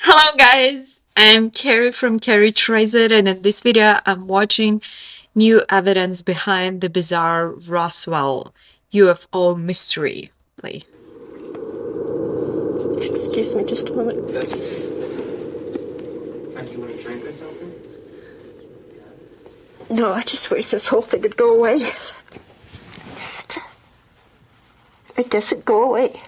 Hello guys, I'm Kerry from Kerry Tries It, and in this video I'm watching new evidence behind the bizarre Roswell UFO mystery. Play. Excuse me just a moment. That's do you want a drink or something? No, I just wish this whole thing would go away. It doesn't go away.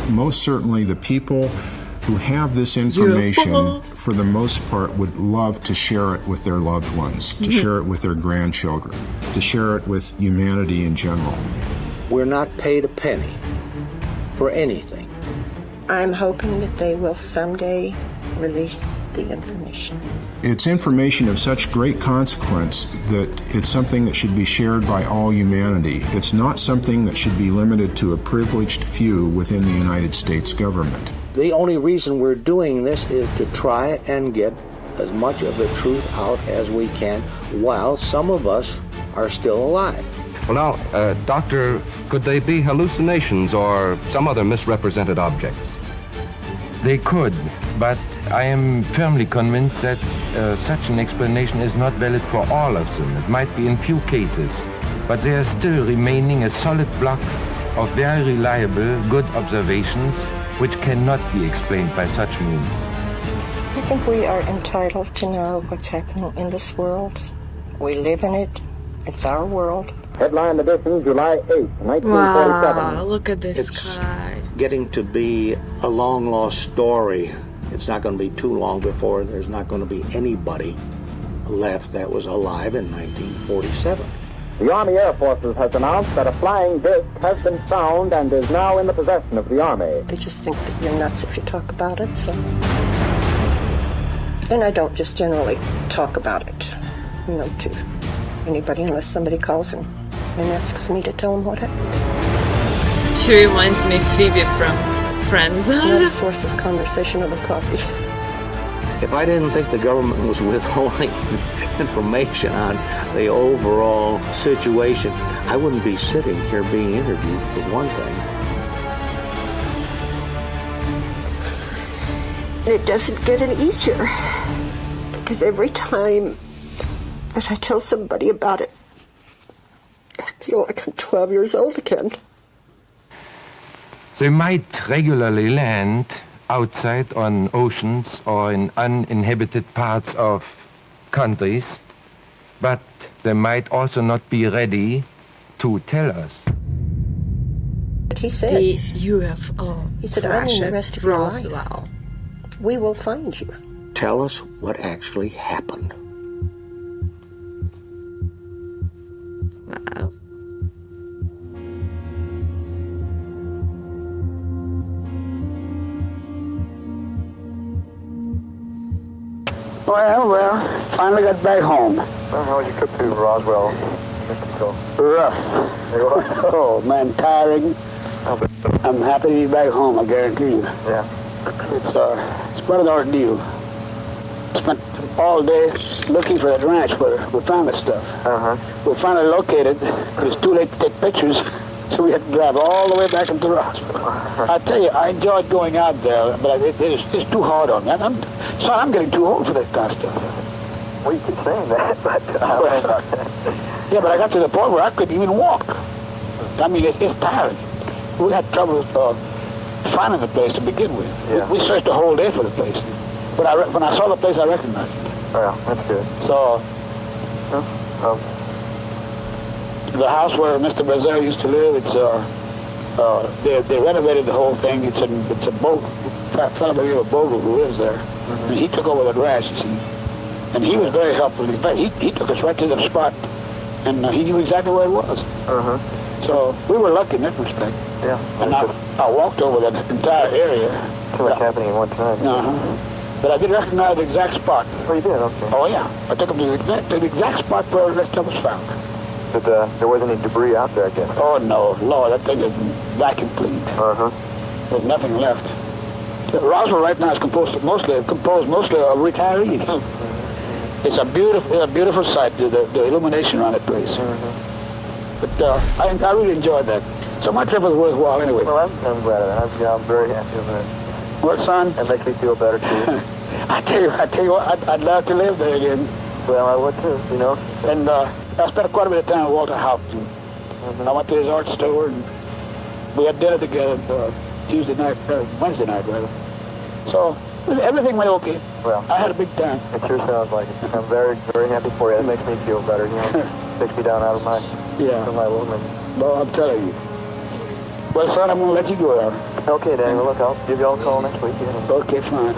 Most certainly the people who have this information, for the most part, would love to share it with their loved ones, to share it with their grandchildren, to share it with humanity in general. We're not paid a penny for anything. I'm hoping that they will someday release the information. It's information of such great consequence that it's something that should be shared by all humanity. It's not something that should be limited to a privileged few within the United States government. The only reason we're doing this is to try and get as much of the truth out as we can while some of us are still alive. Well, now, Doctor, could they be hallucinations or some other misrepresented objects? They could, but I am firmly convinced that such an explanation is not valid for all of them. It might be in few cases, but there is still remaining a solid block of very reliable, good observations which cannot be explained by such means. I think we are entitled to know what's happening in this world. We live in it. It's our world. Headline edition, July 8, 1947. Wow, look at this It's guy. getting to be a long lost story. It's not going to be too long before there's not going to be anybody left that was alive in 1947. The Army Air Forces has announced that a flying disc has been found and is now in the possession of the Army. They just think that you're nuts if you talk about it, so... And I don't just generally talk about it, to anybody unless somebody calls and asks me to tell them what happened. She reminds me of Phoebe from Friends. It's not a source of conversation over coffee. If I didn't think the government was withholding information on the overall situation, I wouldn't be sitting here being interviewed, for one thing. It doesn't get any easier, because every time that I tell somebody about it, I feel like I'm 12 years old again. They might regularly land outside on oceans or in uninhabited parts of countries, but they might also not be ready to tell us. But he said, The UFO he said, crash I'm in the at rest of your life. Roswell. We will find you. Tell us what actually happened. Wow. Well, finally got back home. Well, how was your trip to Roswell, Mr. Cole? Rough. Oh, man, tiring. I'm happy to be back home, I guarantee you. Yeah. It's quite an ordeal. Spent all day looking for that ranch where we found the stuff. We finally located, but it's too late to take pictures, so we had to drive all the way back into Roswell. I tell you, I enjoyed going out there, but it's too hard on me. I'm getting too old for that kind of stuff. Well, you keep saying that, but... Yeah, but I got to the point where I couldn't even walk. I mean, it's tiring. We had trouble finding the place to begin with. Yeah. We searched the whole day for the place. But when I saw the place, I recognized it. Well, that's good. So, the house where Mr. Brazil used to live, they renovated the whole thing. It's a boat. A fellow by the name of Bogle who lives there. And he took over the ranch, you see. And he was very helpful. In fact, he took us right to the spot, and he knew exactly where it was. So we were lucky in that respect. Yeah. And I walked over that entire area. Too much happening at one time. But I did recognize the exact spot. Oh, you did? Okay. Oh, yeah. I took him to the exact spot where that stuff was found. But there wasn't any debris out there, I guess. Oh, no. Lord, that thing is vacuum cleaned. There's nothing left. Roswell right now is composed mostly of retirees. It's a beautiful sight, the illumination around that place. But I really enjoyed that. So my trip was worthwhile anyway. Well, I'm glad of that. I'm very happy with it. Well, son? It makes me feel better, too. I tell you what, I'd love to live there again. Well, I would, too, you know. And I spent quite a bit of time with Walter Houghton. I went to his art store, and we had dinner together Wednesday night, rather. So everything went okay. Well, I had a big time. It sure sounds like it. I'm very, very happy for you. It makes me feel better, you know. Takes me down out of my room. Well, I'm telling you. Well, son, I'm going to let you go out. Okay, Danny. Well, look, I'll give you all a call next week. Okay, fine.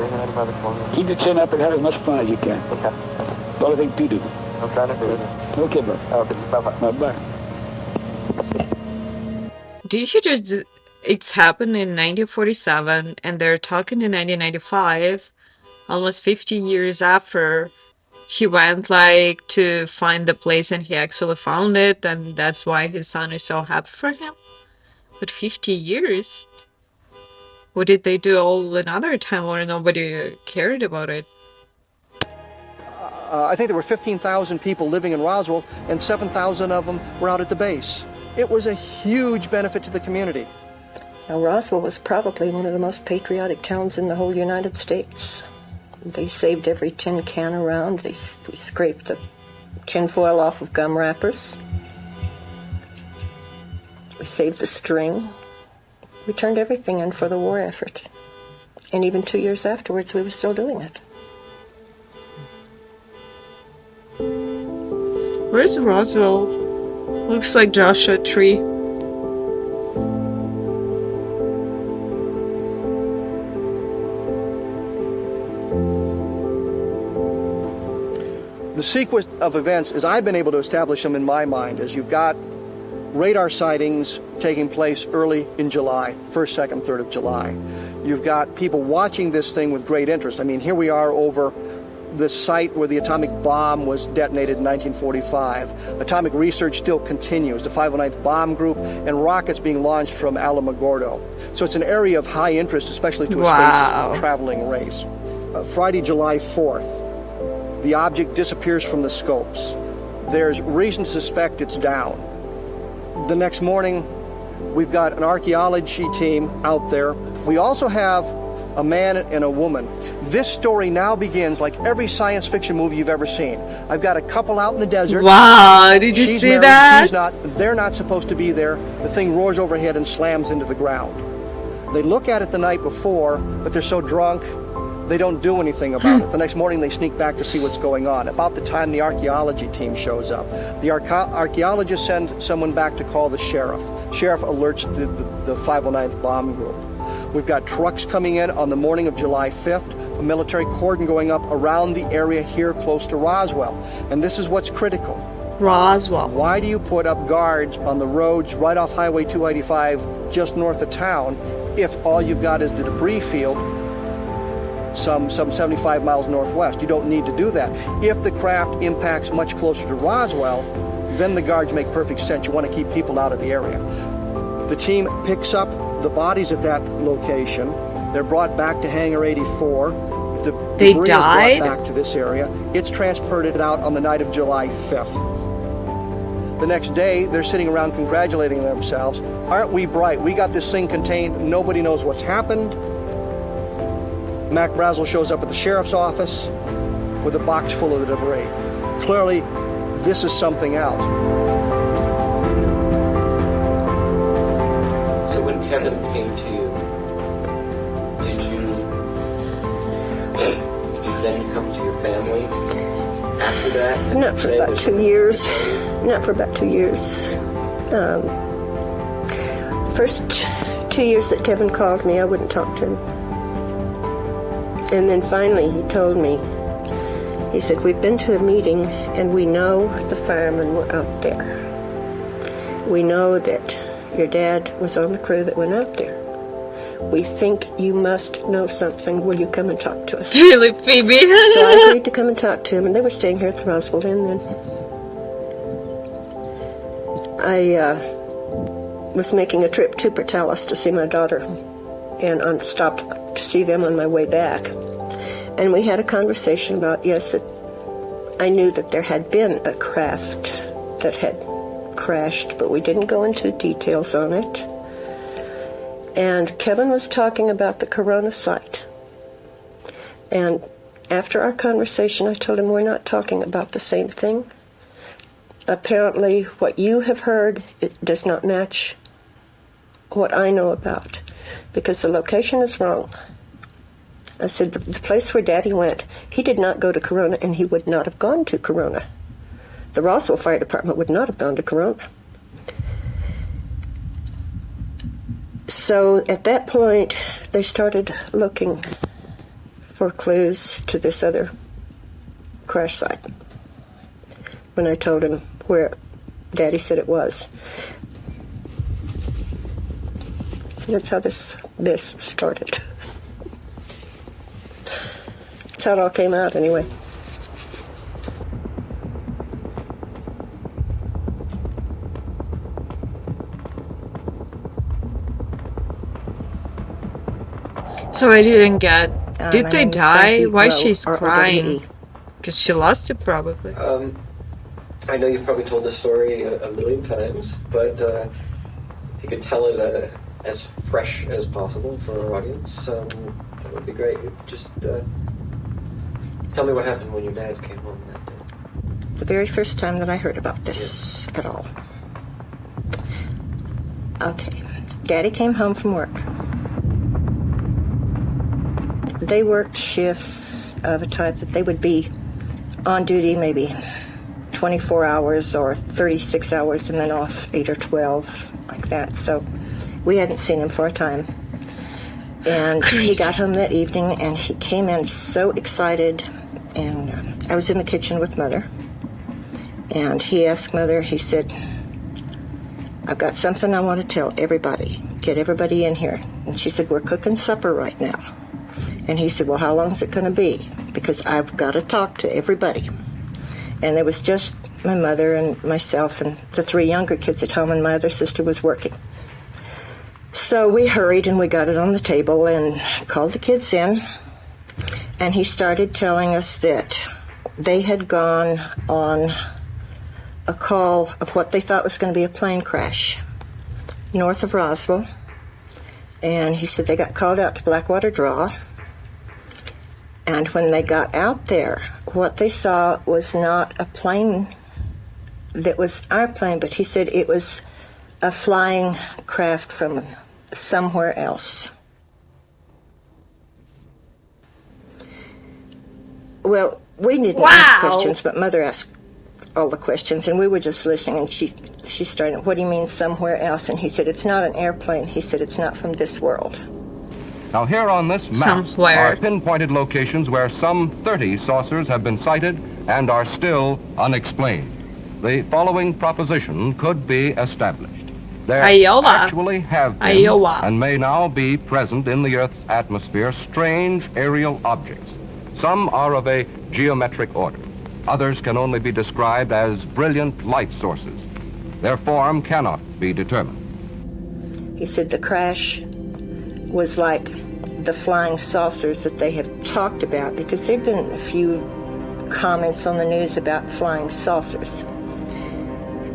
Keep your chin up and have as much fun as you can. Yeah. That's all I think to do. I'm trying to do it. Okay, bro. Okay, bye-bye. Bye-bye. Did you just... It's happened in 1947, and they're talking in 1995, almost 50 years after he went, like, to find the place, and he actually found it, and that's why his son is so happy for him. But 50 years? What did they do all another time where nobody cared about it? I think there were 15,000 people living in Roswell, and 7,000 of them were out at the base. It was a huge benefit to the community. Now, Roswell was probably one of the most patriotic towns in the whole United States. They saved every tin can around. We scraped the tinfoil off of gum wrappers. We saved the string. We turned everything in for the war effort. And even 2 years afterwards, we were still doing it. Where's Roswell? Looks like Joshua Tree. The sequence of events, as I've been able to establish them in my mind, is you've got radar sightings taking place early in July, 1st, 2nd, 3rd of July. You've got people watching this thing with great interest. I mean, here we are over the site where the atomic bomb was detonated in 1945. Atomic research still continues, the 509th Bomb Group, and rockets being launched from Alamogordo. So it's an area of high interest, especially to a space traveling race. Friday, July 4th, the object disappears from the scopes. There's reason to suspect it's down. The next morning, we've got an archaeology team out there. We also have a man and a woman. This story now begins like every science fiction movie you've ever seen. I've got a couple out in the desert. Wow, did you She's see married, that? He's not. They're not supposed to be there. The thing roars overhead and slams into the ground. They look at it the night before, but they're so drunk, they don't do anything about it. The next morning, they sneak back to see what's going on. About the time the archaeology team shows up, the archaeologists send someone back to call the sheriff. Sheriff alerts the 509th Bomb Group. We've got trucks coming in on the morning of July 5th, a military cordon going up around the area here close to Roswell. And this is what's critical. Roswell. Why do you put up guards on the roads right off Highway 285 just north of town if all you've got is the debris field some 75 miles northwest? You don't need to do that. If the craft impacts much closer to Roswell, then the guards make perfect sense. You want to keep people out of the area. The team picks up the bodies at that location. They're brought back to Hangar 84. They debris died? is brought back to this area. It's transported out on the night of July 5th. The next day, they're sitting around congratulating themselves. Aren't we bright? We got this thing contained. Nobody knows what's happened. Mac Brazel shows up at the sheriff's office with a box full of the debris. Clearly, this is something else. So when Kevin came to you, did you then come to your family after that? Not for about 2 years. Not for about 2 years. The first 2 years that Kevin called me, I wouldn't talk to him. And then finally he told me, he said, we've been to a meeting and we know the firemen were out there. We know that your dad was on the crew that went out there. We think you must know something. Will you come and talk to us? Really, Phoebe? So I agreed to come and talk to him, and they were staying here at the Roswell Inn then. I was making a trip to Portales to see my daughter, and stopped to see them on my way back. And we had a conversation about, yes, I knew that there had been a craft that had crashed, but we didn't go into details on it. And Kevin was talking about the Corona site. And after our conversation, I told him we're not talking about the same thing. Apparently, what you have heard, it does not match what I know about, because the location is wrong. I said, the place where Daddy went, he did not go to Corona, and he would not have gone to Corona. The Roswell Fire Department would not have gone to Corona. So at that point, they started looking for clues to this other crash site. When I told him where Daddy said it was. So that's how this started. That's how it all came out, anyway. So I didn't get. Did My they name is die? Frankie Why Rowe, she's crying? R-O-W-E. Because she lost it, probably. I know you've probably told this story a million times, but if you could tell it as fresh as possible for our audience, that would be great. Just tell me what happened when your dad came home that day. The very first time that I heard about this at all. Okay. Daddy came home from work. They worked shifts of a type that they would be on duty maybe 24 hours or 36 hours and then off 8 or 12, like that. So we hadn't seen him for a time. And he got home that evening, and he came in so excited. And I was in the kitchen with Mother. And he asked Mother, he said, I've got something I want to tell everybody. Get everybody in here. And she said, we're cooking supper right now. And he said, well, how long is it going to be? Because I've got to talk to everybody. And it was just my mother and myself and the 3 younger kids at home, and my other sister was working. So we hurried and we got it on the table and called the kids in. And he started telling us that they had gone on a call of what they thought was going to be a plane crash north of Roswell. And he said they got called out to Blackwater Draw. And when they got out there, what they saw was not a plane that was our plane, but he said it was a flying craft from somewhere else. Well, we didn't ask questions, but Mother asked all the questions, and we were just listening, and she started, what do you mean somewhere else? And he said, it's not an airplane. He said, it's not from this world. Now here on this map Somewhere. are pinpointed locations where some 30 saucers have been sighted and are still unexplained. The following proposition could be established. There Iowa. actually have been Iowa. and may now be present in the Earth's atmosphere strange aerial objects. Some are of a geometric order. Others can only be described as brilliant light sources. Their form cannot be determined. He said the crash was like the flying saucers that they have talked about, because there have been a few comments on the news about flying saucers.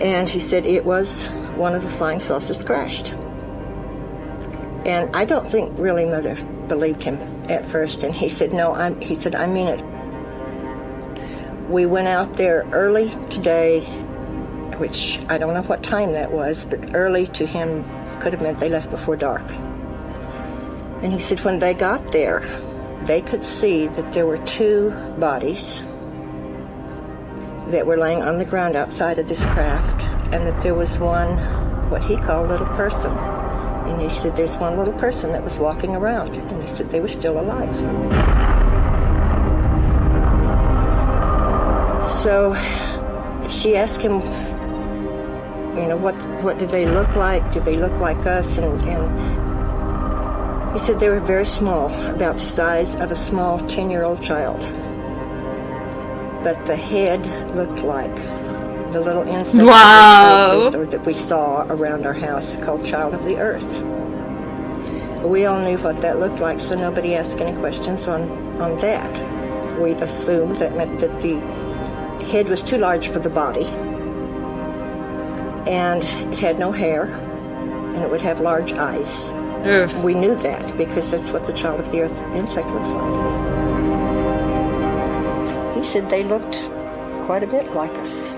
And he said it was one of the flying saucers crashed. And I don't think really Mother believed him at first. And he said, no, I mean it. We went out there early today, which I don't know what time that was, but early to him could have meant they left before dark. And he said when they got there, they could see that there were 2 bodies that were laying on the ground outside of this craft, and that there was one, what he called little person. And he said there's one little person that was walking around, and he said they were still alive. So she asked him, you know, what did they look like? Did they look like us? And he said they were very small, about the size of a small 10-year-old child. But the head looked like the little insect that we saw around our house called Child of the Earth. We all knew what that looked like, so nobody asked any questions on that. We assumed that meant that the head was too large for the body, and it had no hair, and it would have large eyes. Ugh. We knew that because that's what the child of the earth insect looks like. He said they looked quite a bit like us.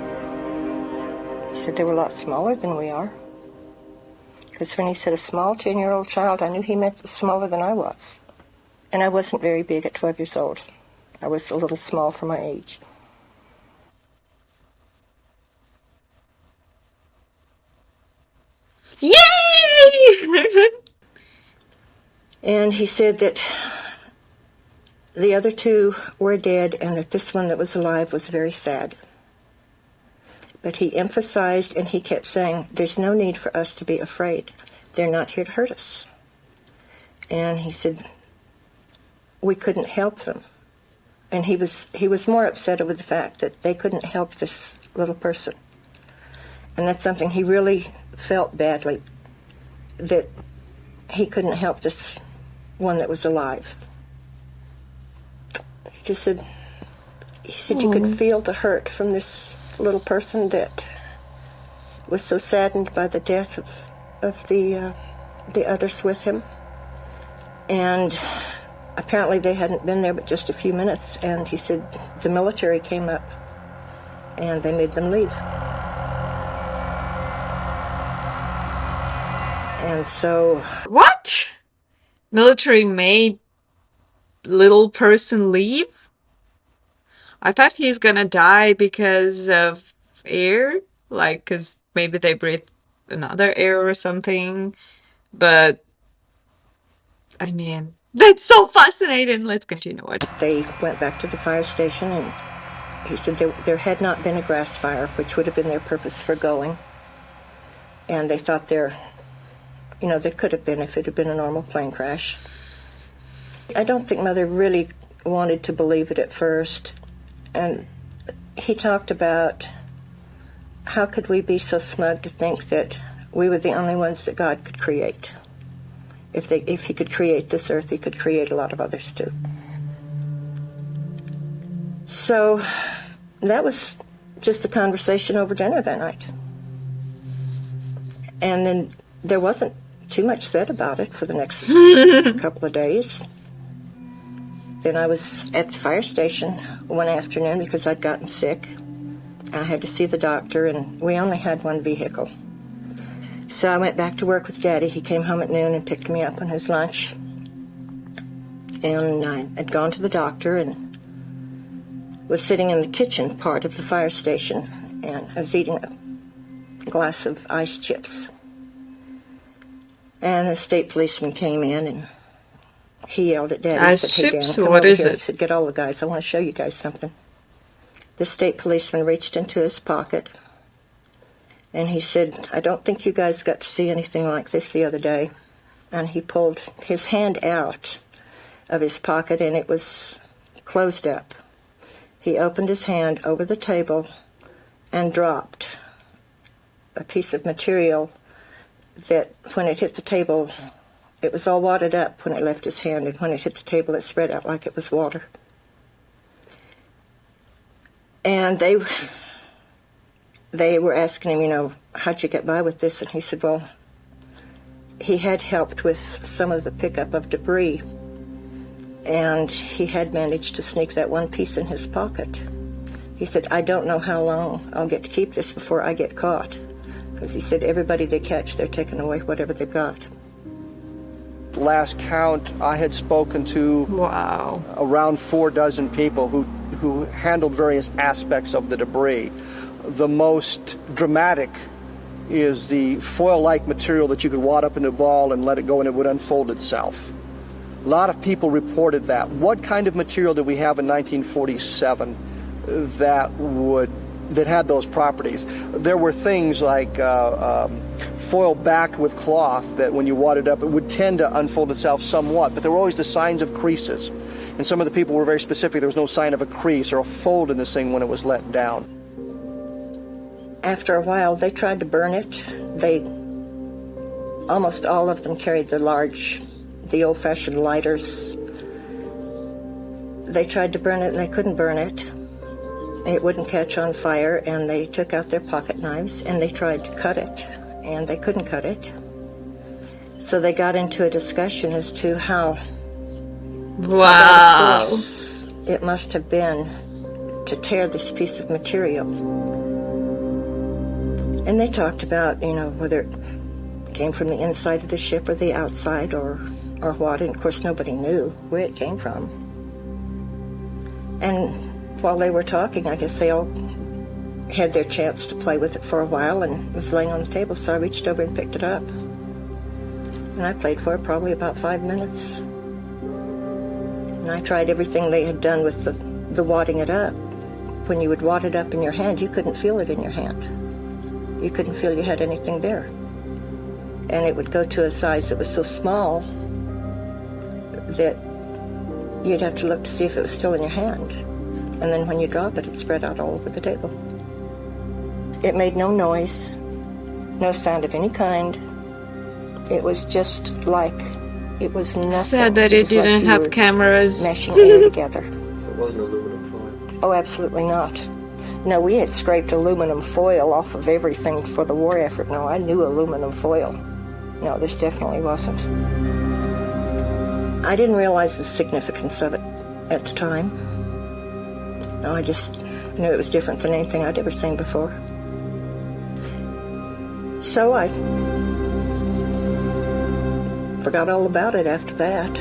He said they were a lot smaller than we are. Because when he said a small 10-year-old child, I knew he meant smaller than I was. And I wasn't very big at 12 years old. I was a little small for my age. Yay! And he said that the other two were dead and that this one that was alive was very sad. But he emphasized and he kept saying, there's no need for us to be afraid. They're not here to hurt us. And he said, we couldn't help them. And he was more upset over the fact that they couldn't help this little person. And that's something he really felt badly, that he couldn't help this one that was alive. He just said, you could feel the hurt from this little person that was so saddened by the death of the others with him. And apparently they hadn't been there but just a few minutes, and he said the military came up and they made them leave. And so... What? Military made little person leave? I thought he's gonna die because of air, like, because maybe they breathe another air or something. But, I mean, that's so fascinating. Let's continue it. They went back to the fire station, and he said there had not been a grass fire, which would have been their purpose for going. And they thought there could have been if it had been a normal plane crash. I don't think Mother really wanted to believe it at first. And he talked about how could we be so smug to think that we were the only ones that God could create. If he could create this earth, he could create a lot of others too. So that was just a conversation over dinner that night. And then there wasn't too much said about it for the next couple of days. Then I was at the fire station one afternoon because I'd gotten sick. I had to see the doctor, and we only had one vehicle. So I went back to work with Daddy. He came home at noon and picked me up on his lunch. And I had gone to the doctor and was sitting in the kitchen part of the fire station, and I was eating a glass of ice chips. And a state policeman came in, and he yelled at Daddy. He said, "Hey, Dan, come what over is here." it? He said, "Get all the guys. I want to show you guys something." The state policeman reached into his pocket, and he said, "I don't think you guys got to see anything like this the other day." And he pulled his hand out of his pocket, and it was closed up. He opened his hand over the table and dropped a piece of material that when it hit the table, it was all wadded up when it left his hand, and when it hit the table, it spread out like it was water. And they were asking him, how'd you get by with this? And he said, well, he had helped with some of the pickup of debris, and he had managed to sneak that one piece in his pocket. He said, I don't know how long I'll get to keep this before I get caught. Because he said, everybody they catch, they're taking away whatever they've got. Last count, I had spoken to around 4 dozen people who handled various aspects of the debris. The most dramatic is the foil-like material that you could wad up in a ball and let it go and it would unfold itself. A lot of people reported that. What kind of material did we have in 1947 that had those properties? There were things like foil backed with cloth that when you wad it up, it would tend to unfold itself somewhat, but there were always the signs of creases. And some of the people were very specific. There was no sign of a crease or a fold in this thing when it was let down. After a while, they tried to burn it. Almost all of them carried the old-fashioned lighters. They tried to burn it, and they couldn't burn it. it wouldn't catch on fire, and they took out their pocket knives and they tried to cut it, and they couldn't cut it. So they got into a discussion as to how Wow. force it must have been to tear this piece of material. And they talked about, whether it came from the inside of the ship or the outside or what, and of course nobody knew where it came from. And while they were talking, I guess they all had their chance to play with it for a while, and it was laying on the table, so I reached over and picked it up. And I played for it probably about 5 minutes. And I tried everything they had done with the wadding it up. When you would wad it up in your hand, you couldn't feel it in your hand. You couldn't feel you had anything there. And it would go to a size that was so small that you'd have to look to see if it was still in your hand. And then when you drop it, it spread out all over the table. It made no noise, no sound of any kind. It was just like it was nothing. Said that it didn't like have cameras. meshing air together. So it wasn't aluminum foil? Oh, absolutely not. No, we had scraped aluminum foil off of everything for the war effort. No, I knew aluminum foil. No, this definitely wasn't. I didn't realize the significance of it at the time. No, I just knew it was different than anything I'd ever seen before. So I forgot all about it after that.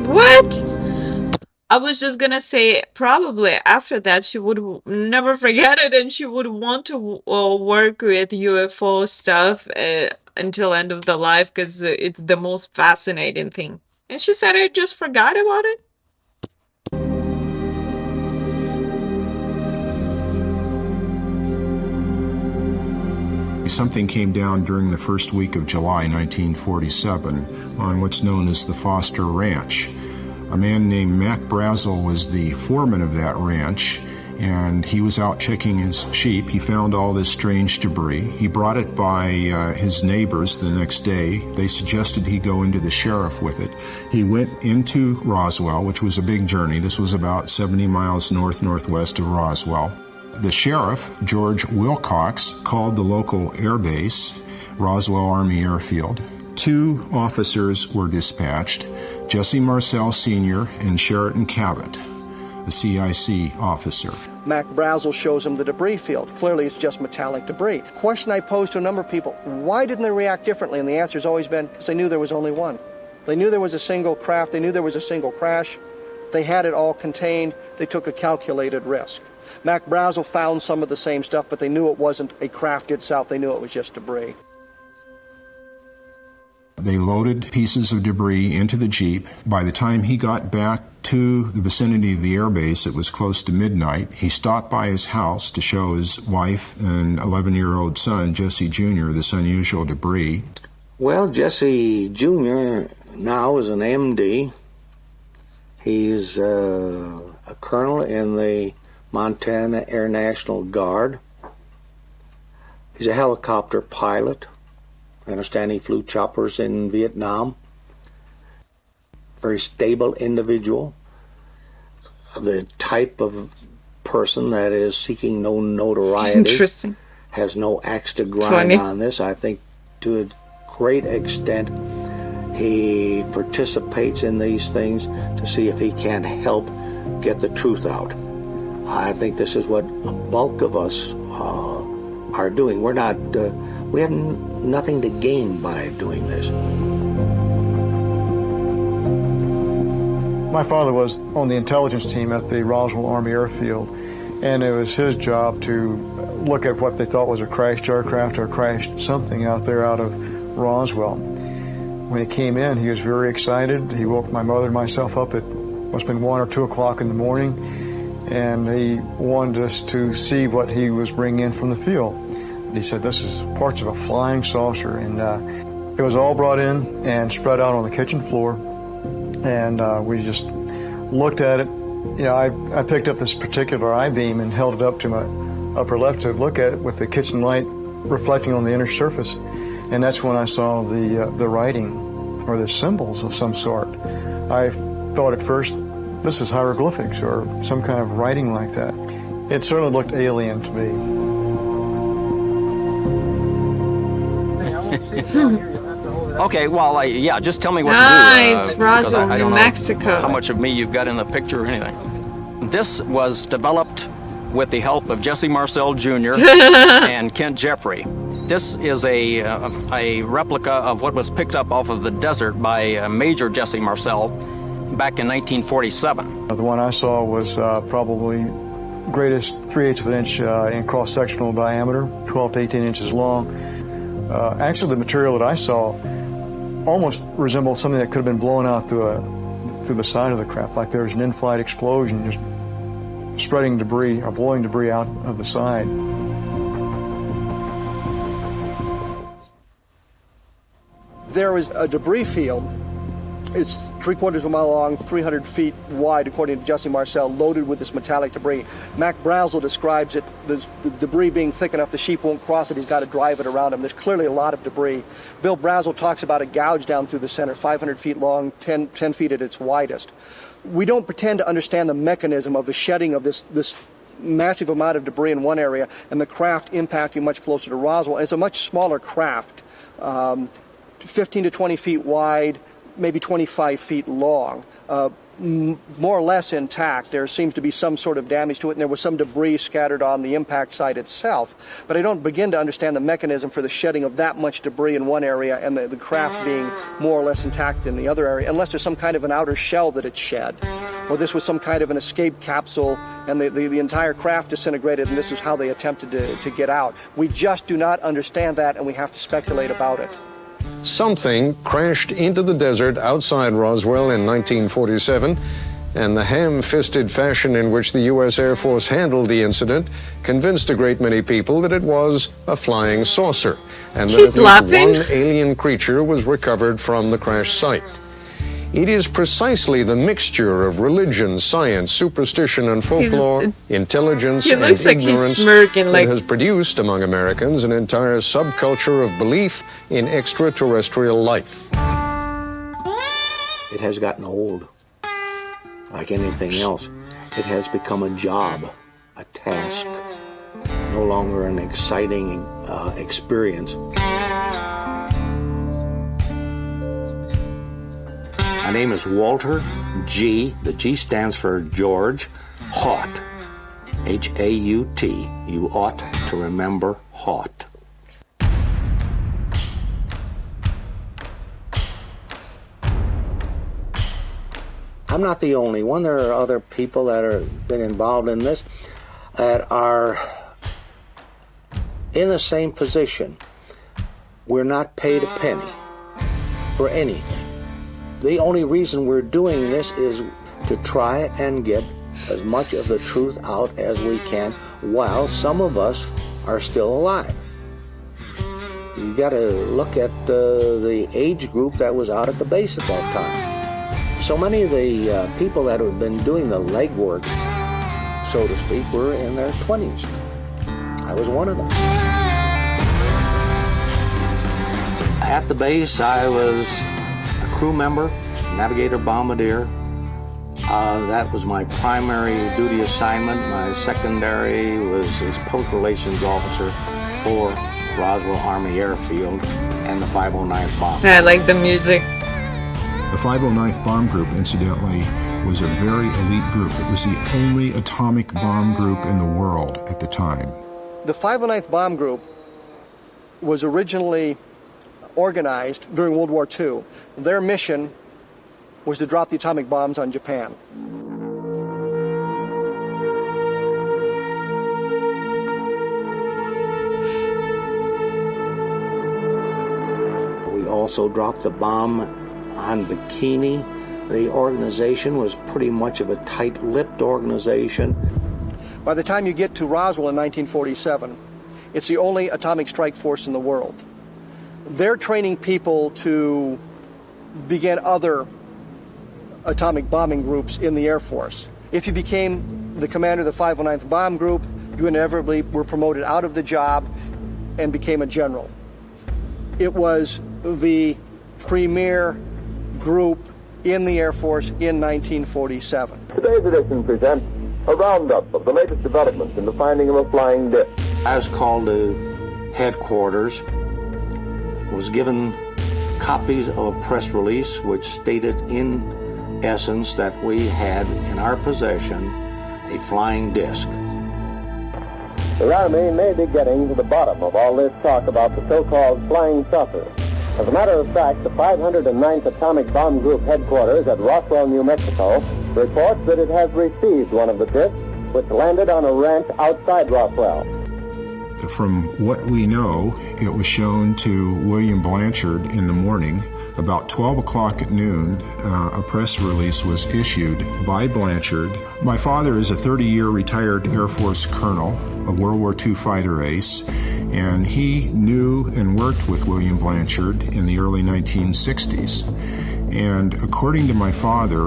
What? I was just gonna say, probably after that, she would never forget it, and she would want to work with UFO stuff until end of the life, because it's the most fascinating thing. And she said I just forgot about it. Something came down during the first week of July 1947 on what's known as the Foster Ranch. A man named Mac Brazel was the foreman of that ranch, and he was out checking his sheep. He found all this strange debris. He brought it by his neighbors the next day. They suggested he go into the sheriff with it. He went into Roswell, which was a big journey. This was about 70 miles northwest of Roswell. The sheriff, George Wilcox, called the local air base, Roswell Army Airfield. 2 officers were dispatched, Jesse Marcel Sr. and Sheraton Cabot, the CIC officer. Mac Brazel shows him the debris field. Clearly it's just metallic debris. Question I posed to a number of people, why didn't they react differently? And the answer's always been, because they knew there was only one. They knew there was a single craft. They knew there was a single crash. They had it all contained. They took a calculated risk. Mac Brazel found some of the same stuff, but they knew it wasn't a craft itself. They knew it was just debris. They loaded pieces of debris into the Jeep. By the time he got back to the vicinity of the airbase, it was close to midnight. He stopped by his house to show his wife and 11-year-old son, Jesse Jr., this unusual debris. Well, Jesse Jr. now is an MD. He's a colonel in the Montana Air National Guard. He's a helicopter pilot. I understand he flew choppers in Vietnam. Very stable individual. The type of person that is seeking no notoriety. Interesting. Has no axe to grind Funny. on this. I think to a great extent he participates in these things to see if he can help get the truth out. I think this is what a bulk of us are doing. We're not, we have nothing to gain by doing this. My father was on the intelligence team at the Roswell Army Airfield, and it was his job to look at what they thought was a crashed aircraft or crashed something out there out of Roswell. When he came in, he was very excited. He woke my mother and myself up at must have been 1 or 2 o'clock in the morning, and he wanted us to see what he was bringing in from the field. He said, this is parts of a flying saucer, and it was all brought in and spread out on the kitchen floor, and we just looked at it. You know, I picked up this particular I-beam and held it up to my upper left to look at it with the kitchen light reflecting on the inner surface, and that's when I saw the writing or the symbols of some sort. I thought at first this is hieroglyphics or some kind of writing like that. It certainly looked alien to me. Okay, well, yeah, just tell me what to do. It's Roswell, I don't New know Mexico. how much of me you've got in the picture or anything. This was developed with the help of Jesse Marcel Jr. and Kent Jeffrey. This is a replica of what was picked up off of the desert by Major Jesse Marcel back in 1947. The one I saw was probably greatest 3/8 of an inch in cross-sectional diameter, 12 to 18 inches long. Actually, the material that I saw almost resembled something that could have been blown out through the side of the craft, like there was an in-flight explosion just spreading debris or blowing debris out of the side. There was a debris field. It's 3/4 of a mile long, 300 feet wide, according to Jesse Marcel, loaded with this metallic debris. Mac Brazel describes it, the debris being thick enough the sheep won't cross it, he's got to drive it around him. There's clearly a lot of debris. Bill Brazel talks about a gouge down through the center, 500 feet long, 10 feet at its widest. We don't pretend to understand the mechanism of the shedding of this massive amount of debris in one area and the craft impacting much closer to Roswell. It's a much smaller craft, 15 to 20 feet wide, maybe 25 feet long, more or less intact. There seems to be some sort of damage to it, and there was some debris scattered on the impact site itself. But I don't begin to understand the mechanism for the shedding of that much debris in one area and the craft being more or less intact in the other area, unless there's some kind of an outer shell that it shed, or this was some kind of an escape capsule and the entire craft disintegrated, and this is how they attempted to get out. We just do not understand that, and we have to speculate about it. Something crashed into the desert outside Roswell in 1947, and the ham-fisted fashion in which the U.S. Air Force handled the incident convinced a great many people that it was a flying saucer, and that at least one alien creature was recovered from the crash site. It is precisely the mixture of religion, science, superstition, and folklore, intelligence, and ignorance that has produced among Americans an entire subculture of belief in extraterrestrial life. It has gotten old. Like anything else, it has become a job, a task, no longer an exciting experience. My name is Walter G. The G stands for George Haut. H-A-U-T. You ought to remember Haut. I'm not the only one. There are other people that have been involved in this that are in the same position. We're not paid a penny for anything. The only reason we're doing this is to try and get as much of the truth out as we can while some of us are still alive. You got to look at the age group that was out at the base at that time. So many of the people that have been doing the legwork, so to speak, were in their 20s. I was one of them. At the base, I was crew member, navigator bombardier. That was my primary duty assignment. My secondary was as public relations officer for Roswell Army Airfield and the 509th Bomb. I like the music. The 509th Bomb Group, incidentally, was a very elite group. It was the only atomic bomb group in the world at the time. The 509th Bomb Group was originally organized during World War II. Their mission was to drop the atomic bombs on Japan. We also dropped the bomb on Bikini. The organization was pretty much of a tight-lipped organization. By the time you get to Roswell in 1947, it's the only atomic strike force in the world. They're training people to begin other atomic bombing groups in the Air Force. If you became the commander of the 509th Bomb Group, you inevitably were promoted out of the job and became a general. It was the premier group in the Air Force in 1947. Today's edition presents a roundup of the latest developments in the finding of a flying disc. I was called to headquarters, was given copies of a press release which stated in essence that we had in our possession a flying disc. The Army may be getting to the bottom of all this talk about the so-called flying saucer. As a matter of fact, the 509th Atomic Bomb Group headquarters at Roswell, New Mexico, reports that it has received one of the discs which landed on a ranch outside Roswell. From what we know, it was shown to William Blanchard in the morning. About 12 o'clock at noon, a press release was issued by Blanchard. My father is a 30-year retired Air Force colonel, a World War II fighter ace, and he knew and worked with William Blanchard in the early 1960s. And according to my father,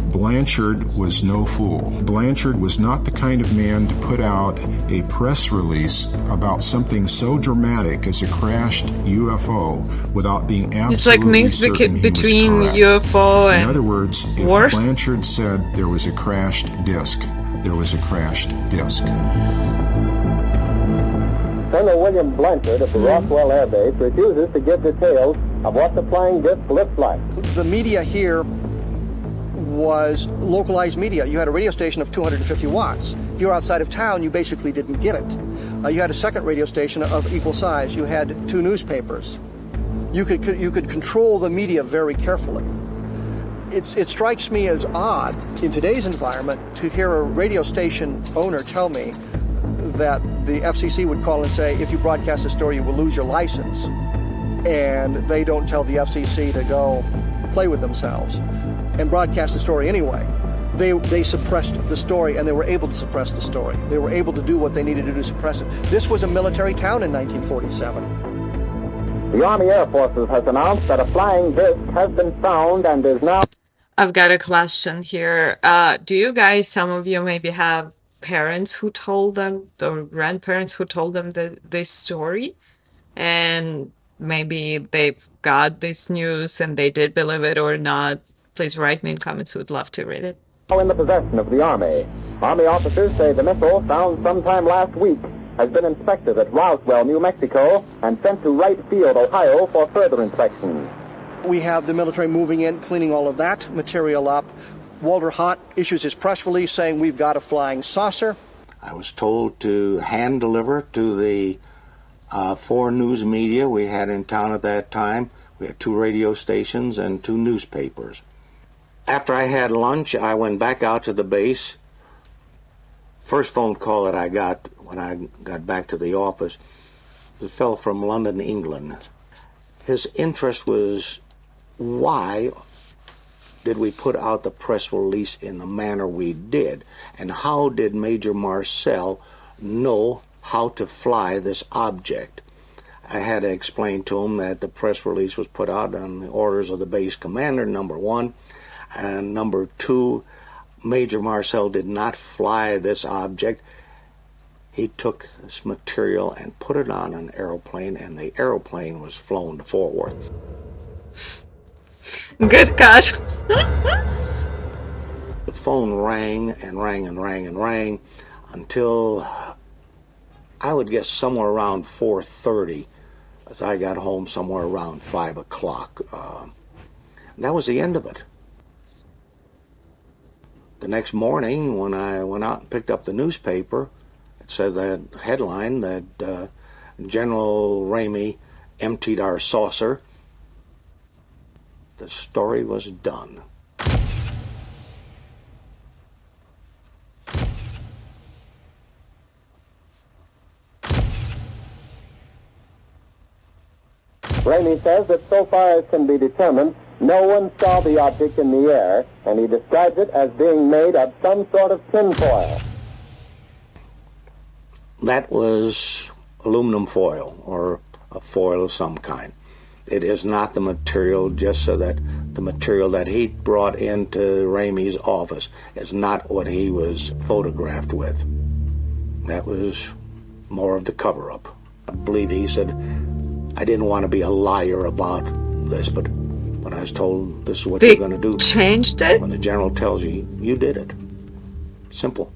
Blanchard was no fool. Blanchard was not the kind of man to put out a press release about something so dramatic as a crashed UFO without being absolutely It's like mixed certain he was between correct. UFO and In other words, if war? Blanchard said there was a crashed disc, there was a crashed disc. Colonel William Blanchard of the Roswell Air Base refuses to give details of what the flying disc looks like. The media here was localized media. You had a radio station of 250 watts. If you were outside of town, you basically didn't get it. You had a second radio station of equal size. You had 2 newspapers. You could control the media very carefully. It strikes me as odd in today's environment to hear a radio station owner tell me that the FCC would call and say, if you broadcast a story, you will lose your license. And they don't tell the FCC to go play with themselves and broadcast the story anyway. They suppressed the story, and they were able to suppress the story. They were able to do what they needed to do to suppress it. This was a military town in 1947. The Army Air Forces has announced that a flying disc has been found and is now... I've got a question here. Do you guys, some of you maybe have parents who told them, or grandparents who told them this story? And maybe they've got this news and they did believe it or not. Please write me in comments. We'd love to read it. in the possession of the Army. Army officers say the missile found sometime last week has been inspected at Roswell, New Mexico, and sent to Wright Field, Ohio for further inspection. We have the military moving in, cleaning all of that material up. Walter Haut issues his press release saying we've got a flying saucer. I was told to hand deliver to the 4 news media we had in town at that time. We had 2 radio stations and 2 newspapers. After I had lunch, I went back out to the base. First phone call that I got when I got back to the office was a fellow from London, England. His interest was, why did we put out the press release in the manner we did? And how did Major Marcel know how to fly this object? I had to explain to him that the press release was put out on the orders of the base commander, number 1. And number 2, Major Marcel did not fly this object. He took this material and put it on an aeroplane, and the aeroplane was flown to Fort Worth. Good God. The phone rang and rang and rang and rang until I would guess somewhere around 4:30, as I got home somewhere around 5 o'clock. That was the end of it. The next morning, when I went out and picked up the newspaper, it said that headline that General Ramey emptied our saucer. The story was done. Ramey says that so far as can be determined, no one saw the object in the air, and he describes it as being made of some sort of tinfoil. That was aluminum foil, or a foil of some kind. It is not the material, just so that the material that he brought into Ramey's office is not what he was photographed with. That was more of the cover-up. I believe he said, I didn't want to be a liar about this, but But I was told, this is what They you're going to do. changed it? When the general tells you, you did it. Simple.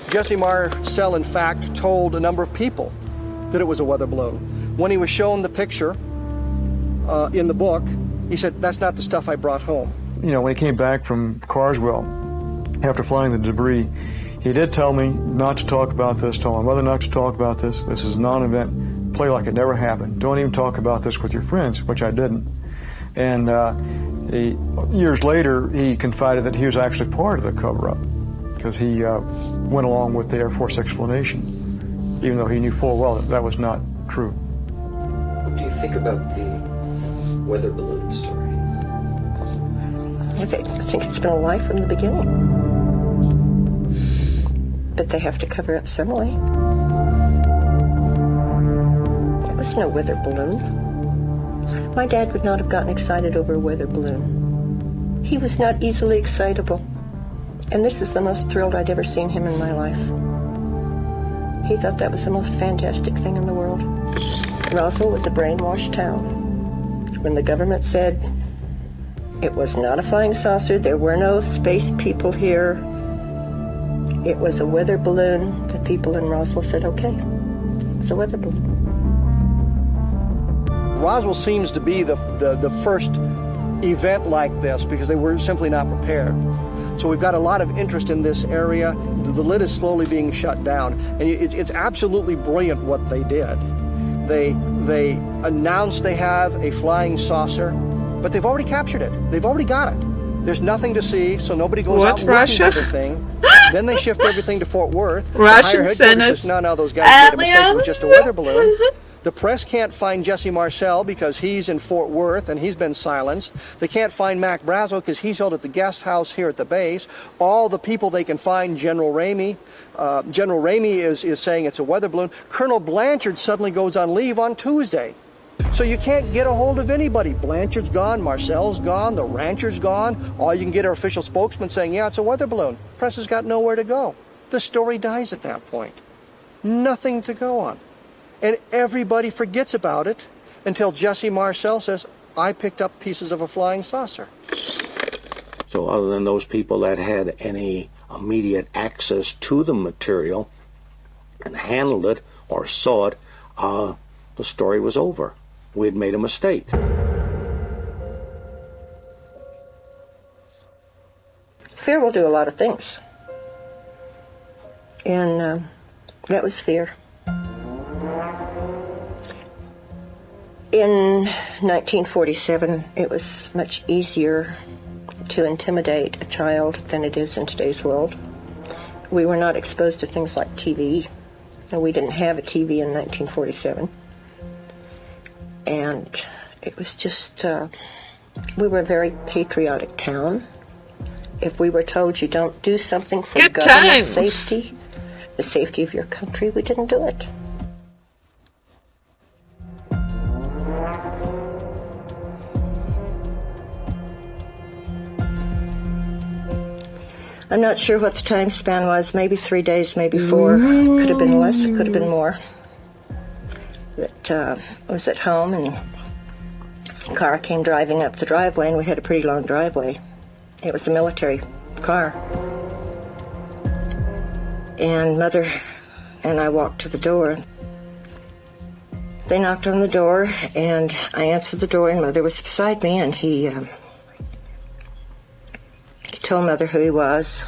Jesse Marcel, in fact, told a number of people that it was a weather balloon. When he was shown the picture in the book, he said, that's not the stuff I brought home. You know, when he came back from Carswell, after flying the debris, he did tell me not to talk about this, told my mother not to talk about this. This is a non-event. Play like it never happened. Don't even talk about this with your friends, which I didn't. And years later, he confided that he was actually part of the cover-up because he went along with the Air Force explanation, even though he knew full well that was not true. What do you think about the weather balloon story? I think it's been a lie from the beginning. But they have to cover up some way. It was no weather balloon. My dad would not have gotten excited over a weather balloon. He was not easily excitable. And this is the most thrilled I'd ever seen him in my life. He thought that was the most fantastic thing in the world. Roswell was a brainwashed town. When the government said it was not a flying saucer, there were no space people here, it was a weather balloon, the people in Roswell said, okay, it's a weather balloon. Roswell seems to be the first event like this because they were simply not prepared. So we've got a lot of interest in this area. The lid is slowly being shut down. And it's absolutely brilliant what they did. They announced they have a flying saucer, but they've already captured it. They've already got it. There's nothing to see, so nobody goes out looking for the thing. Then they shift everything to Fort Worth. Russian sent No, those guys made a mistake. It was just a weather balloon. The press can't find Jesse Marcel because he's in Fort Worth and he's been silenced. They can't find Mac Brazel because he's held at the guest house here at the base. All the people they can find, General Ramey. General Ramey is saying it's a weather balloon. Colonel Blanchard suddenly goes on leave on Tuesday. So you can't get a hold of anybody. Blanchard's gone, Marcel's gone, the rancher's gone. All you can get are official spokesmen saying, yeah, it's a weather balloon. Press has got nowhere to go. The story dies at that point. Nothing to go on. And everybody forgets about it until Jesse Marcel says, I picked up pieces of a flying saucer. So other than those people that had any immediate access to the material and handled it or saw it, the story was over. We had made a mistake. Fear will do a lot of things. And that was fear. In 1947, it was much easier to intimidate a child than it is in today's world. We were not exposed to things like TV, and we didn't have a TV in 1947. And it was just, we were a very patriotic town. If we were told you don't do something for government safety, the safety of your country, we didn't do it. I'm not sure what the time span was, maybe 3 days, maybe 4. Could have been less, it could have been more. That was at home, and a car came driving up the driveway, and we had a pretty long driveway. It was a military car. And Mother and I walked to the door. They knocked on the door, and I answered the door, and Mother was beside me, and he told Mother who he was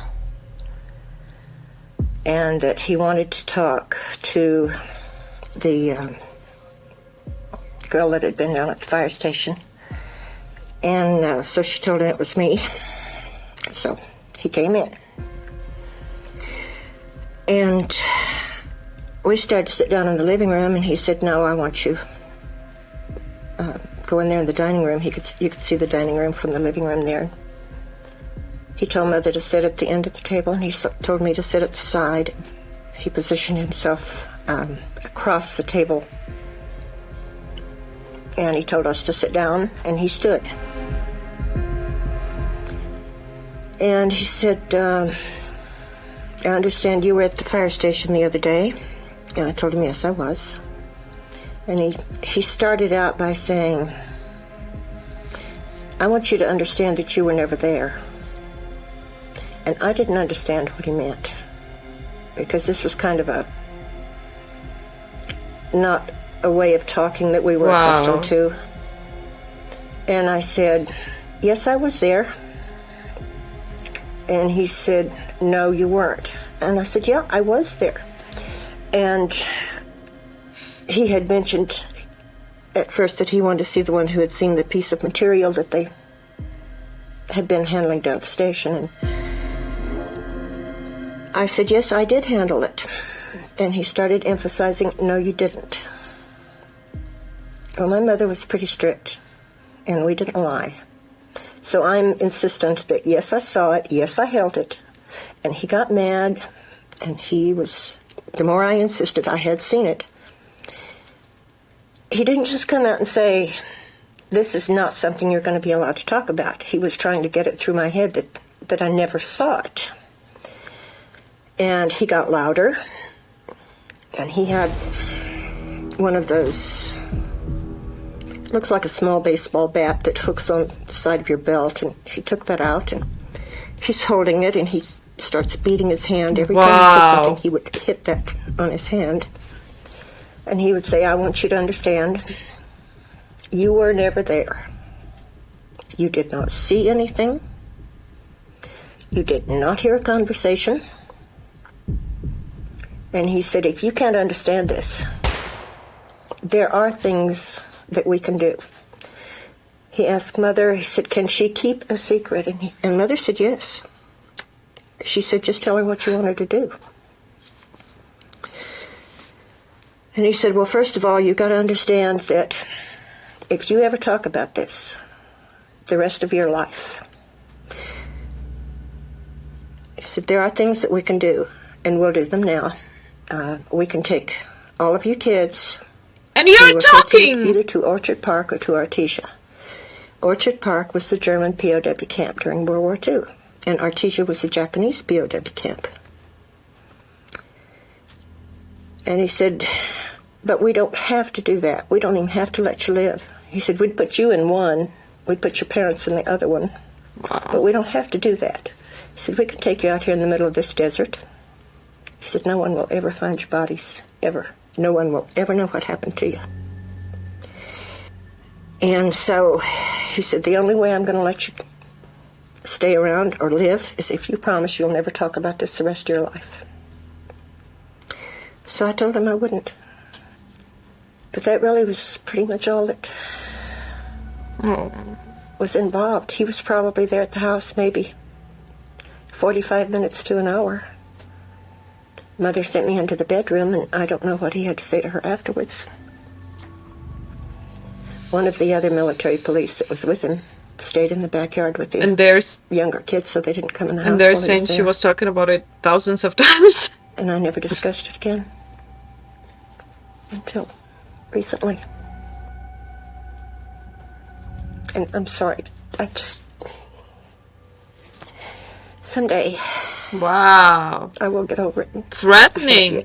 and that he wanted to talk to the girl that had been down at the fire station. And so she told him it was me. So he came in. And we started to sit down in the living room, and he said, no, I want you. Go in there in the dining room. You could see the dining room from the living room there. He told Mother to sit at the end of the table, and he told me to sit at the side. He positioned himself across the table, and he told us to sit down, and he stood. And he said, I understand you were at the fire station the other day. And I told him, yes, I was. And he started out by saying, I want you to understand that you were never there. And I didn't understand what he meant, because this was kind of not a way of talking that we were accustomed to. And I said, yes, I was there. And he said, no, you weren't. And I said, yeah, I was there. And he had mentioned at first that he wanted to see the one who had seen the piece of material that they had been handling down at the station. And I said, yes, I did handle it. And he started emphasizing, no, you didn't. Well, my mother was pretty strict, and we didn't lie. So I'm insistent that, yes, I saw it, yes, I held it. And he got mad, and he was, the more I insisted I had seen it, he didn't just come out and say, this is not something you're going to be allowed to talk about. He was trying to get it through my head that I never saw it. And he got louder, and he had one of those, looks like a small baseball bat that hooks on the side of your belt, and he took that out, and he's holding it, and he starts beating his hand. Every time he said something, he would hit that on his hand. And he would say, I want you to understand, you were never there. You did not see anything. You did not hear a conversation. And he said, if you can't understand this, there are things that we can do. He asked Mother, he said, can she keep a secret? And Mother said, yes. She said, just tell her what you want her to do. And he said, well, first of all, you've got to understand that if you ever talk about this the rest of your life, he said, there are things that we can do, and we'll do them now. We can take all of you kids. And you're talking! Either to Orchard Park or to Artesia. Orchard Park was the German POW camp during World War II, and Artesia was the Japanese POW camp. And he said, but we don't have to do that. We don't even have to let you live. He said, we'd put you in one, we'd put your parents in the other one, but we don't have to do that. He said, we can take you out here in the middle of this desert. He said, no one will ever find your bodies, ever. No one will ever know what happened to you. And so he said, the only way I'm going to let you stay around or live is if you promise you'll never talk about this the rest of your life. So I told him I wouldn't. But that really was pretty much all that was involved. He was probably there at the house maybe 45 minutes to an hour. Mother sent me into the bedroom, and I don't know what he had to say to her afterwards. One of the other military police that was with him stayed in the backyard with the younger kids, so they didn't come in the house. And they're saying she was talking about it thousands of times. And I never discussed it again. Until recently. And I'm sorry, I just... Someday... Wow. I will get over it. Threatening.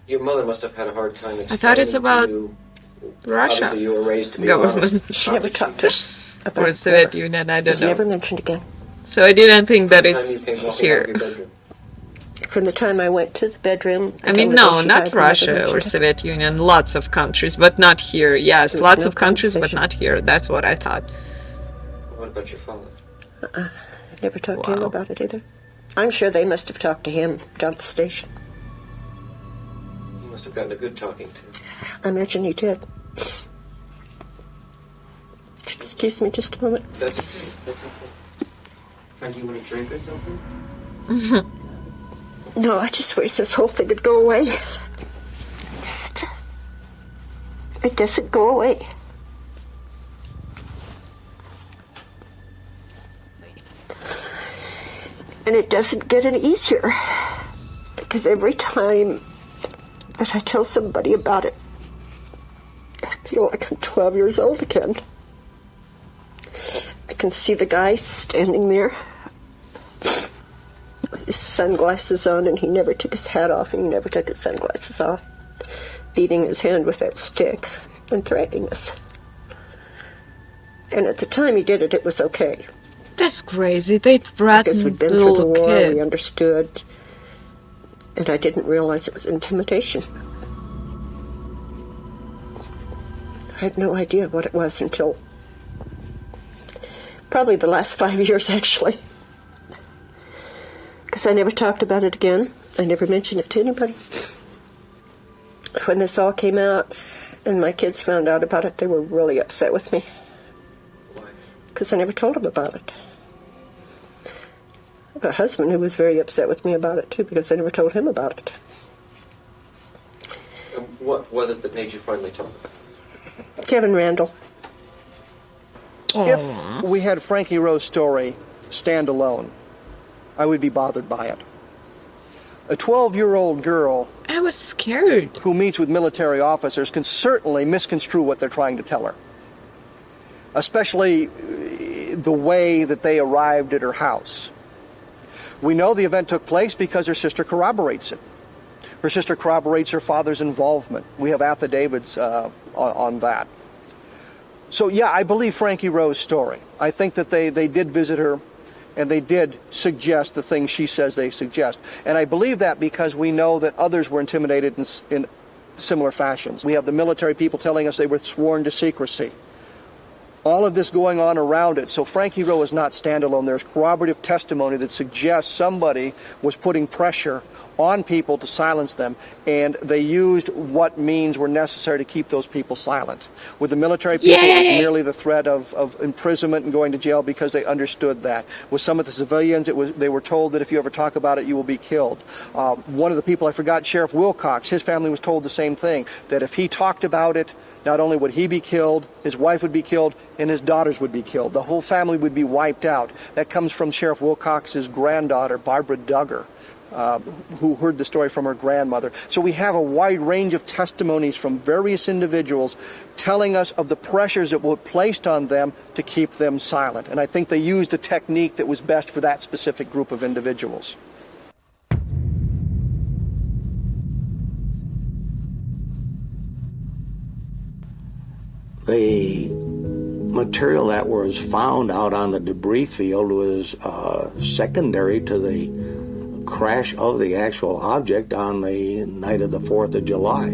Your mother must have had a hard time explaining. I thought it's about Russia. Obviously, you were raised to be government. She never talked to us about or Soviet Union, I don't know. It was never mentioned again. So I didn't think that it's here. From the time I went to the bedroom... I mean, no, not Russia or Soviet Union. Lots of countries, but not here. Yes, lots of countries, but not here. That's what I thought. What about your father? I never talked to him about it either. I'm sure they must have talked to him down at the station. You must have gotten a good talking to. I imagine he did. Excuse me just a moment. That's okay. That's okay. Do you want a drink or something? No, I just wish this whole thing would go away. It doesn't go away. And it doesn't get any easier. Because every time that I tell somebody about it, I feel like I'm 12 years old again. I can see the guy standing there with his sunglasses on, and he never took his hat off, and he never took his sunglasses off, beating his hand with that stick and threatening us. And at the time he did it, it was okay. That's crazy. They Because threatened we'd the been through the little war, kid. we understood. And I didn't realize it was intimidation. I had no idea what it was until probably the last 5 years, actually. Because I never talked about it again. I never mentioned it to anybody. When this all came out and my kids found out about it, they were really upset with me. Why? Because I never told them about it. I have a husband who was very upset with me about it, too, because I never told him about it. And what was it that made you finally talk? Kevin Randall. If we had Frankie Rowe's story stand alone, I would be bothered by it. A 12-year-old girl I was scared. who meets with military officers can certainly misconstrue what they're trying to tell her, especially the way that they arrived at her house. We know the event took place because her sister corroborates it. Her sister corroborates her father's involvement. We have affidavits on that. So, yeah, I believe Frankie Rowe's story. I think that they did visit her, and they did suggest the things she says they suggest. And I believe that because we know that others were intimidated in similar fashions. We have the military people telling us they were sworn to secrecy. All of this going on around it. So Frankie Rowe is not standalone. There's corroborative testimony that suggests somebody was putting pressure on people to silence them, and they used what means were necessary to keep those people silent. With the military people, it was merely the threat of imprisonment and going to jail because they understood that. With some of the civilians, they were told that if you ever talk about it, you will be killed. One of the people, I forgot, Sheriff Wilcox, his family was told the same thing, that if he talked about it, not only would he be killed, his wife would be killed, and his daughters would be killed. The whole family would be wiped out. That comes from Sheriff Wilcox's granddaughter, Barbara Duggar, who heard the story from her grandmother. So we have a wide range of testimonies from various individuals telling us of the pressures that were placed on them to keep them silent. And I think they used a technique that was best for that specific group of individuals. The material that was found out on the debris field was secondary to the crash of the actual object on the night of the 4th of July.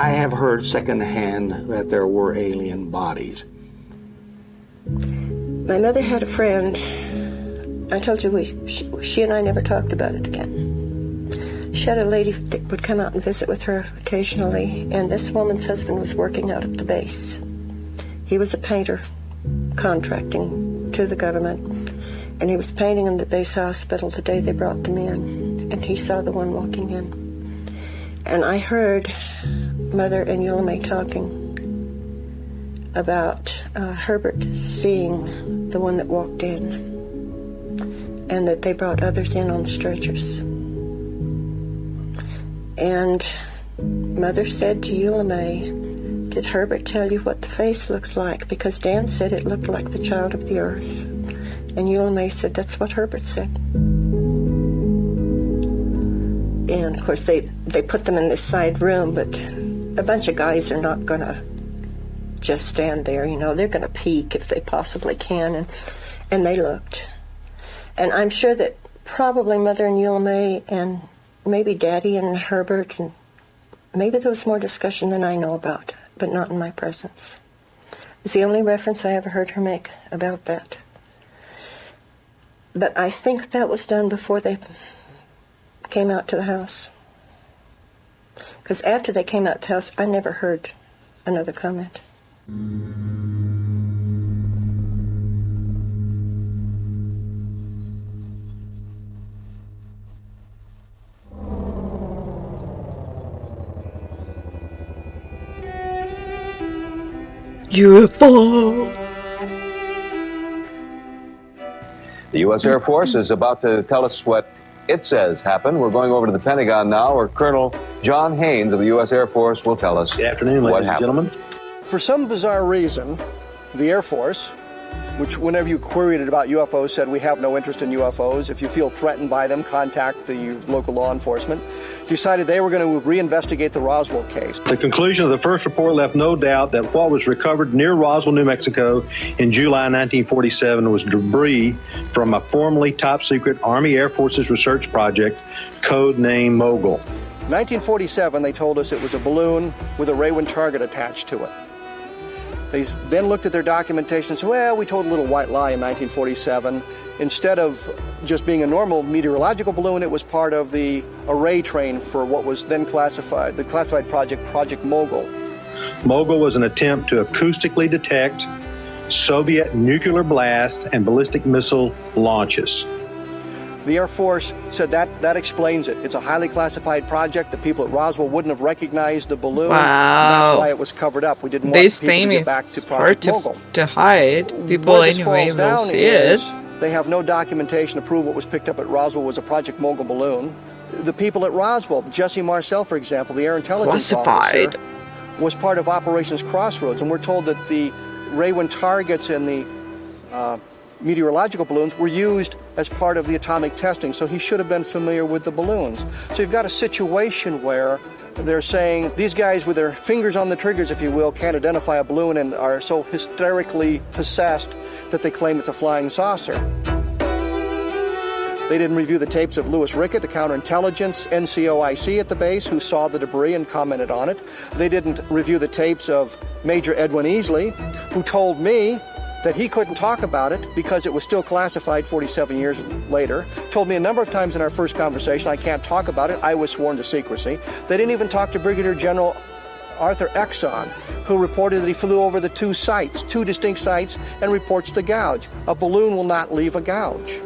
I have heard secondhand that there were alien bodies. My mother had a friend. I told you she and I never talked about it again. She had a lady that would come out and visit with her occasionally, and this woman's husband was working out at the base. He was a painter, contracting to the government, and he was painting in the base hospital the day they brought them in, and he saw the one walking in. And I heard Mother and Yulame talking about Herbert seeing the one that walked in, and that they brought others in on stretchers. And Mother said to Yulame, "Did Herbert tell you what the face looks like? Because Dan said it looked like the child of the earth." And Yulame said, "That's what Herbert said." And of course they put them in this side room, but a bunch of guys are not going to just stand there, you know. They're going to peek if they possibly can, and they looked. And I'm sure that probably Mother and Yulame and maybe Daddy and Herbert, and maybe there was more discussion than I know about, but not in my presence. It's the only reference I ever heard her make about that. But I think that was done before they came out to the house. Because after they came out to the house, I never heard another comment. UFO! The U.S. Air Force is about to tell us what it says happened. We're going over to the Pentagon now, where Colonel John Haynes of the U.S. Air Force will tell us Good afternoon, what ladies and happened. gentlemen. For some bizarre reason, the Air Force which whenever you queried it about UFOs said, we have no interest in UFOs. If you feel threatened by them, contact the local law enforcement. Decided they were going to reinvestigate the Roswell case. The conclusion of the first report left no doubt that what was recovered near Roswell, New Mexico in July 1947 was debris from a formerly top-secret Army Air Forces research project, codenamed Mogul. 1947, they told us it was a balloon with a Ray-Win target attached to it. They then looked at their documentation and said, well, we told a little white lie in 1947. Instead of just being a normal meteorological balloon, it was part of the array train for what was then classified, the classified project, Project Mogul. Mogul was an attempt to acoustically detect Soviet nuclear blast and ballistic missile launches. The Air Force said that explains it. It's a highly classified project. The people at Roswell wouldn't have recognized the balloon. Wow. That's why it was covered up. We didn't want This people to thing get is back to hard Project Mogul. to hide. People Where this anyway falls will down see it. is they have no documentation to prove what was picked up at Roswell was a Project Mogul balloon. The people at Roswell, Jesse Marcel, for example, the air intelligence Classified. officer, was part of Operations Crossroads, and we're told that the Ray-Win targets and the meteorological balloons were used as part of the atomic testing, so he should have been familiar with the balloons. So you've got a situation where they're saying these guys with their fingers on the triggers, if you will, can't identify a balloon and are so hysterically possessed that they claim it's a flying saucer. They didn't review the tapes of Louis Rickett, the counterintelligence NCOIC at the base, who saw the debris and commented on it. They didn't review the tapes of Major Edwin Easley, who told me that he couldn't talk about it because it was still classified 47 years later. Told me a number of times in our first conversation, I can't talk about it. I was sworn to secrecy. They didn't even talk to Brigadier General Arthur Exon, who reported that he flew over the two distinct sites, and reports the gouge. A balloon will not leave a gouge.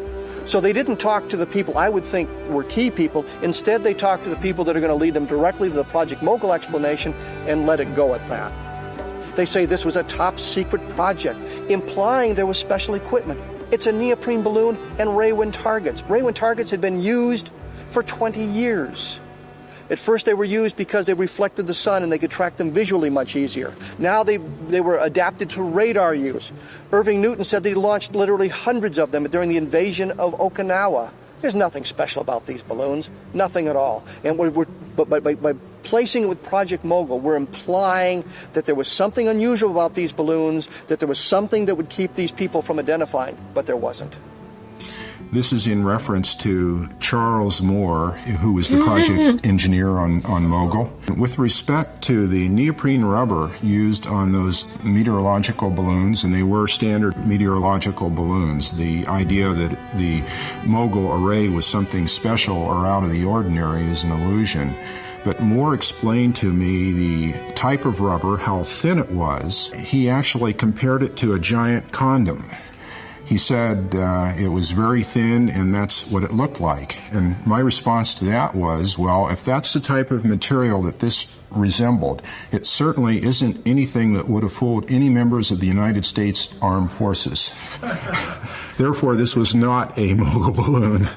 So they didn't talk to the people I would think were key people. Instead, they talked to the people that are going to lead them directly to the Project Mogul explanation and let it go at that. They say this was a top-secret project, implying there was special equipment. It's a neoprene balloon and Ray-Win targets. Ray-Win targets had been used for 20 years. At first, they were used because they reflected the sun and they could track them visually much easier. Now they were adapted to radar use. Irving Newton said that he launched literally hundreds of them during the invasion of Okinawa. There's nothing special about these balloons, nothing at all. And by placing it with Project Mogul, we're implying that there was something unusual about these balloons, that there was something that would keep these people from identifying, but there wasn't. This is in reference to Charles Moore, who was the project engineer on Mogul. With respect to the neoprene rubber used on those meteorological balloons, and they were standard meteorological balloons, the idea that the Mogul array was something special or out of the ordinary is an illusion. But Moore explained to me the type of rubber, how thin it was. He actually compared it to a giant condom. He said it was very thin, and that's what it looked like. And my response to that was, well, if that's the type of material that this resembled, it certainly isn't anything that would have fooled any members of the United States Armed Forces. Therefore, this was not a Mogul balloon.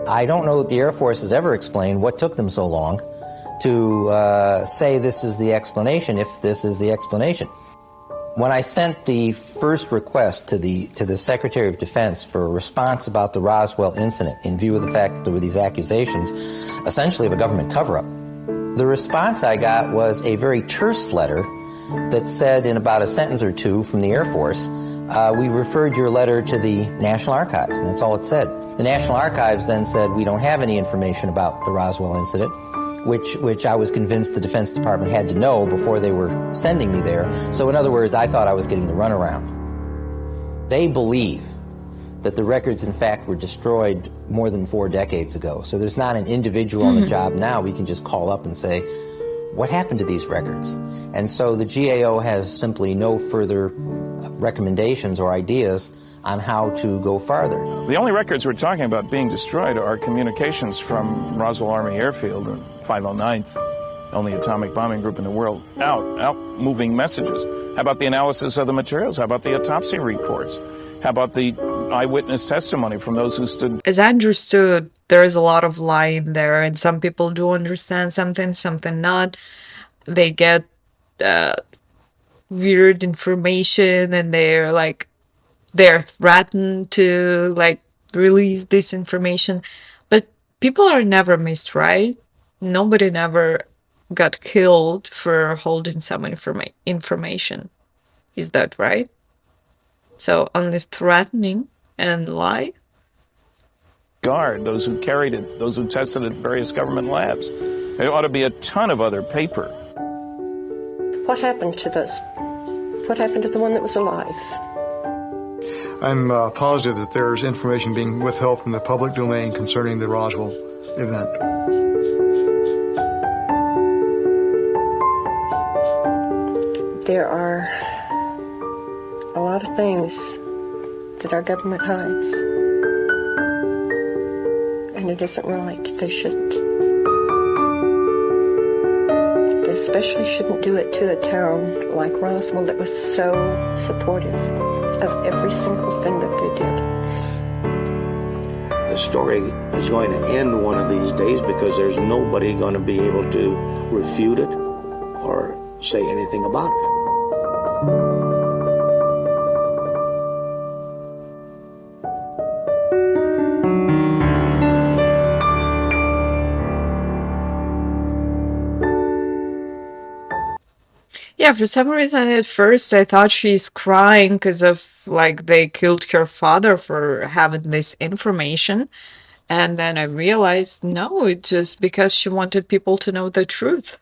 I don't know that the Air Force has ever explained what took them so long to say this is the explanation, if this is the explanation. When I sent the first request to the Secretary of Defense for a response about the Roswell incident in view of the fact that there were these accusations, essentially of a government cover-up, the response I got was a very terse letter that said in about a sentence or two from the Air Force, we referred your letter to the National Archives, and that's all it said. The National Archives then said, we don't have any information about the Roswell incident, which I was convinced the Defense Department had to know before they were sending me there. So in other words, I thought I was getting the runaround. They believe that the records, in fact, were destroyed more than 4 decades ago. So there's not an individual on the job now we can just call up and say, what happened to these records? And so the GAO has simply no further recommendations or ideas on how to go farther. The only records we're talking about being destroyed are communications from Roswell Army Airfield, 509th, only atomic bombing group in the world, out moving messages. How about the analysis of the materials? How about the autopsy reports? How about the eyewitness testimony from those who stood. As I understood, there is a lot of lying there, and some people do understand something, something not. They get weird information, and they're threatened to like release this information. But people are never missed, right? Nobody never got killed for holding some information. Is that right? So only threatening and lie. Guard, those who carried it, those who tested at various government labs. There ought to be a ton of other paper. What happened to this? What happened to the one that was alive? I'm positive that there's information being withheld from the public domain concerning the Roswell event. There are a lot of things that our government hides. And it isn't right. They shouldn't. They especially shouldn't do it to a town like Roswell that was so supportive of every single thing that they did. The story is going to end one of these days because there's nobody going to be able to refute it or say anything about it. Yeah, for some reason at first I thought she's crying because of like they killed her father for having this information. And then I realized no, it's just because she wanted people to know the truth.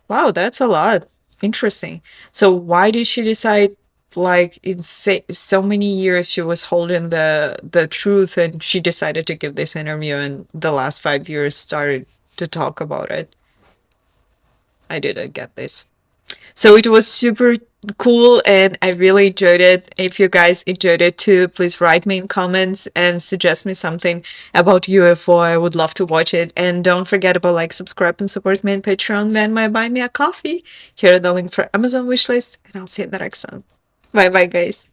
Wow, that's a lot. Interesting. So why did she decide like in so many years she was holding the truth and she decided to give this interview and the last 5 years started to talk about it? I didn't get this. So it was super cool and I really enjoyed it. If you guys enjoyed it too, please write me in comments and suggest me something about UFO. I would love to watch it. And don't forget about like, subscribe, and support me on Patreon, Venmo, buy me a coffee. Here are the link for Amazon wishlist, and I'll see you in the next one. Bye bye, guys.